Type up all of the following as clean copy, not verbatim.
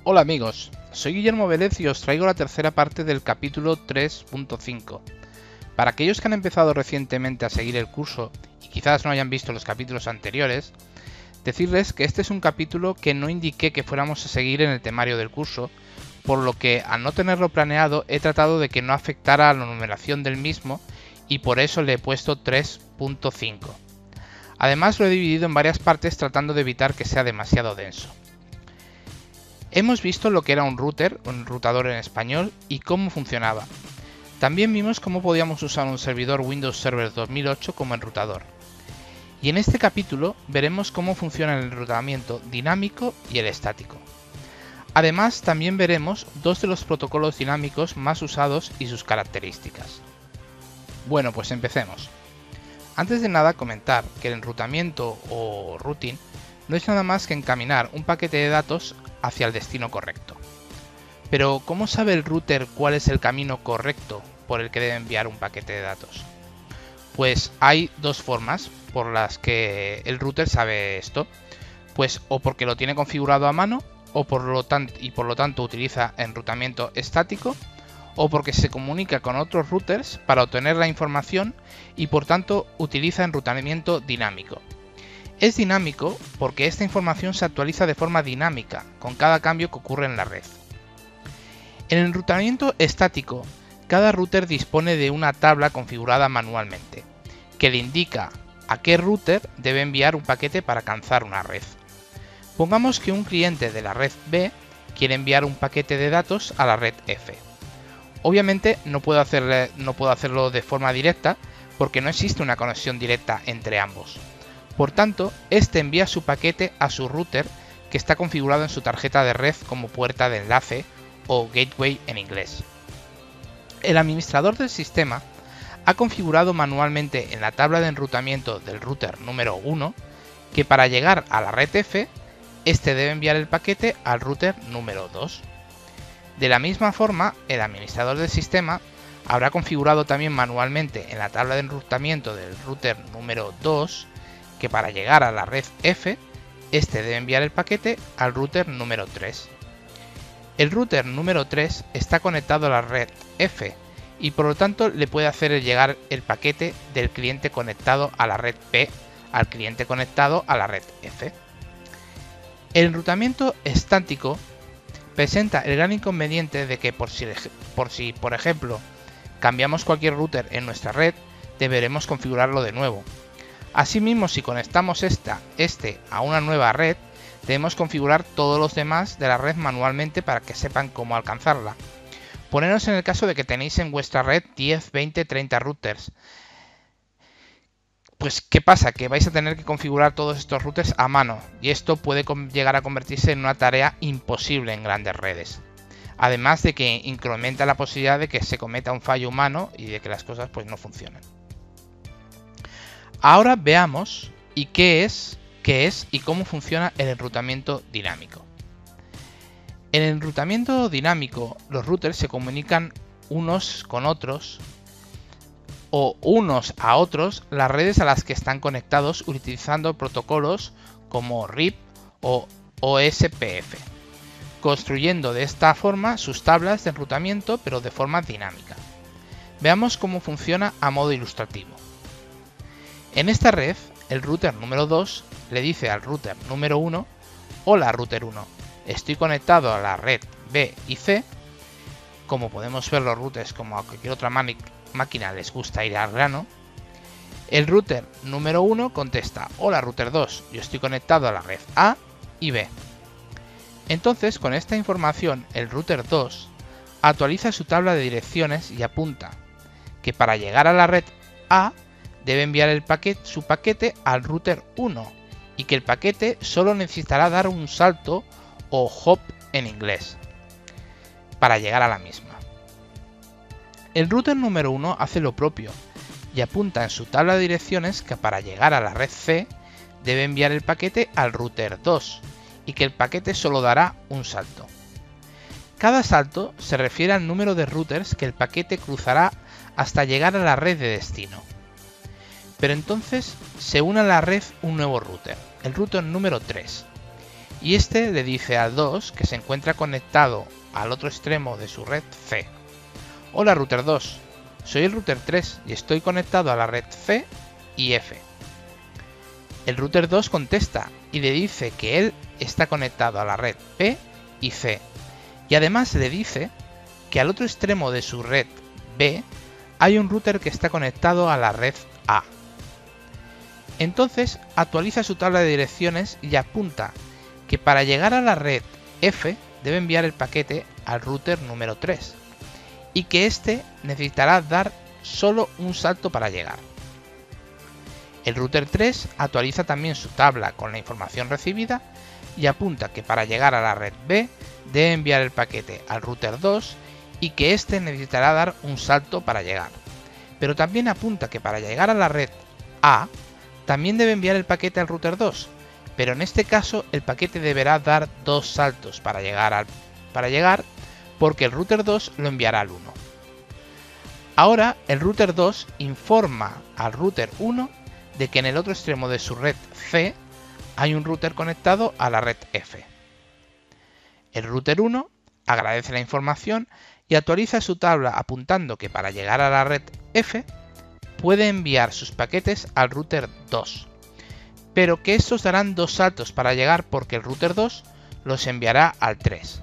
Hola amigos, soy Guillermo Vélez y os traigo la tercera parte del capítulo 3.5. Para aquellos que han empezado recientemente a seguir el curso y quizás no hayan visto los capítulos anteriores, decirles que este es un capítulo que no indiqué que fuéramos a seguir en el temario del curso, por lo que al no tenerlo planeado he tratado de que no afectara a la numeración del mismo y por eso le he puesto 3.5. Además lo he dividido en varias partes tratando de evitar que sea demasiado denso. Hemos visto lo que era un router, un enrutador en español, y cómo funcionaba. También vimos cómo podíamos usar un servidor Windows Server 2008 como enrutador. Y en este capítulo veremos cómo funciona el enrutamiento dinámico y el estático. Además, también veremos dos de los protocolos dinámicos más usados y sus características. Bueno, pues empecemos. Antes de nada comentar que el enrutamiento o routing no es nada más que encaminar un paquete de datos hacia el destino correcto. Pero ¿cómo sabe el router cuál es el camino correcto por el que debe enviar un paquete de datos? Pues hay dos formas por las que el router sabe esto. Pues o porque lo tiene configurado a mano o por lo tanto utiliza enrutamiento estático, o porque se comunica con otros routers para obtener la información y por tanto utiliza enrutamiento dinámico. Es dinámico porque esta información se actualiza de forma dinámica con cada cambio que ocurre en la red. En el enrutamiento estático, cada router dispone de una tabla configurada manualmente, que le indica a qué router debe enviar un paquete para alcanzar una red. Pongamos que un cliente de la red B quiere enviar un paquete de datos a la red F. Obviamente no puedo hacerlo de forma directa porque no existe una conexión directa entre ambos. Por tanto, este envía su paquete a su router que está configurado en su tarjeta de red como puerta de enlace o gateway en inglés. El administrador del sistema ha configurado manualmente en la tabla de enrutamiento del router número 1 que para llegar a la red F, este debe enviar el paquete al router número 2. De la misma forma, el administrador del sistema habrá configurado también manualmente en la tabla de enrutamiento del router número 2 que para llegar a la red F, este debe enviar el paquete al router número 3. El router número 3 está conectado a la red F y por lo tanto le puede hacer llegar el paquete del cliente conectado a la red P al cliente conectado a la red F. El enrutamiento estático presenta el gran inconveniente de que por si por ejemplo cambiamos cualquier router en nuestra red, deberemos configurarlo de nuevo. Asimismo, si conectamos este a una nueva red, debemos configurar todos los demás de la red manualmente para que sepan cómo alcanzarla. Poneros en el caso de que tenéis en vuestra red 10, 20, 30 routers. Pues, ¿qué pasa? Que vais a tener que configurar todos estos routers a mano, y esto puede llegar a convertirse en una tarea imposible en grandes redes. Además de que incrementa la posibilidad de que se cometa un fallo humano y de que las cosas pues no funcionen. Ahora veamos qué es y cómo funciona el enrutamiento dinámico. En el enrutamiento dinámico, los routers se comunican unos con otros o unos a otros las redes a las que están conectados utilizando protocolos como RIP o OSPF, construyendo de esta forma sus tablas de enrutamiento pero de forma dinámica. Veamos cómo funciona a modo ilustrativo. En esta red, el router número 2 le dice al router número 1, hola router 1, estoy conectado a la red B y C. Como podemos ver, los routers como a cualquier otra máquina les gusta ir al grano. El router número 1 contesta, hola router 2, yo estoy conectado a la red A y B. Entonces, con esta información, el router 2 actualiza su tabla de direcciones y apunta que para llegar a la red A debe enviar su paquete al router 1 y que el paquete solo necesitará dar un salto o hop en inglés para llegar a la misma. El router número 1 hace lo propio y apunta en su tabla de direcciones que para llegar a la red C debe enviar el paquete al router 2 y que el paquete solo dará un salto. Cada salto se refiere al número de routers que el paquete cruzará hasta llegar a la red de destino. Pero entonces se une a la red un nuevo router, el router número 3, y este le dice al 2 que se encuentra conectado al otro extremo de su red C. Hola router 2, soy el router 3 y estoy conectado a la red C y F. El router 2 contesta y le dice que él está conectado a la red P y C, y además le dice que al otro extremo de su red B hay un router que está conectado a la red A. Entonces actualiza su tabla de direcciones y apunta que para llegar a la red F debe enviar el paquete al router número 3 y que éste necesitará dar solo un salto para llegar. El router 3 actualiza también su tabla con la información recibida y apunta que para llegar a la red B debe enviar el paquete al router 2 y que éste necesitará dar un salto para llegar. Pero también apunta que para llegar a la red A también debe enviar el paquete al router 2, pero en este caso el paquete deberá dar 2 saltos para llegar porque el router 2 lo enviará al 1. Ahora el router 2 informa al router 1 de que en el otro extremo de su red C hay un router conectado a la red F. El router 1 agradece la información y actualiza su tabla apuntando que para llegar a la red F puede enviar sus paquetes al router 2, pero que estos darán 2 saltos para llegar porque el router 2 los enviará al 3.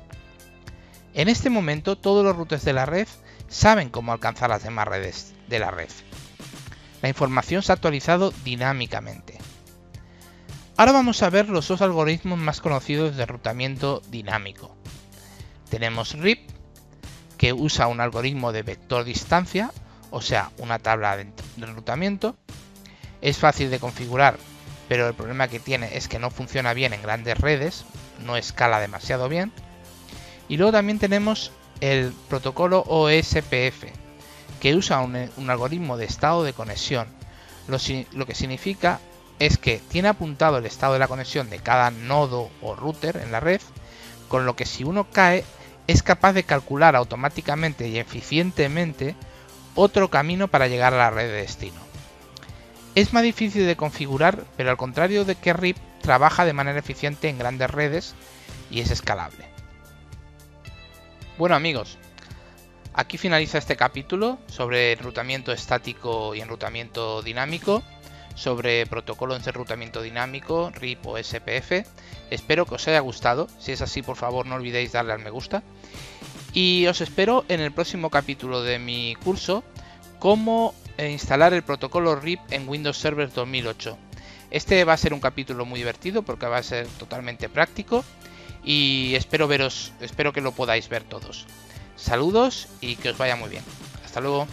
En este momento todos los routers de la red saben cómo alcanzar las demás redes de la red. La información se ha actualizado dinámicamente. Ahora vamos a ver los 2 algoritmos más conocidos de enrutamiento dinámico. Tenemos RIP, que usa un algoritmo de vector distancia, o sea, una tabla de enrutamiento. Es fácil de configurar, pero el problema que tiene es que no funciona bien en grandes redes, no escala demasiado bien. Y luego también tenemos el protocolo OSPF, que usa un algoritmo de estado de conexión. Lo que significa es que tiene apuntado el estado de la conexión de cada nodo o router en la red, con lo que si uno cae es capaz de calcular automáticamente y eficientemente otro camino para llegar a la red de destino. Es más difícil de configurar, pero al contrario de que RIP, trabaja de manera eficiente en grandes redes y es escalable. Bueno amigos, aquí finaliza este capítulo sobre enrutamiento estático y enrutamiento dinámico, sobre protocolos de enrutamiento dinámico, RIP o SPF. Espero que os haya gustado. Si es así, por favor no olvidéis darle al me gusta. Y os espero en el próximo capítulo de mi curso, cómo instalar el protocolo RIP en Windows Server 2008. Este va a ser un capítulo muy divertido porque va a ser totalmente práctico y espero que lo podáis ver todos. Saludos y que os vaya muy bien. Hasta luego.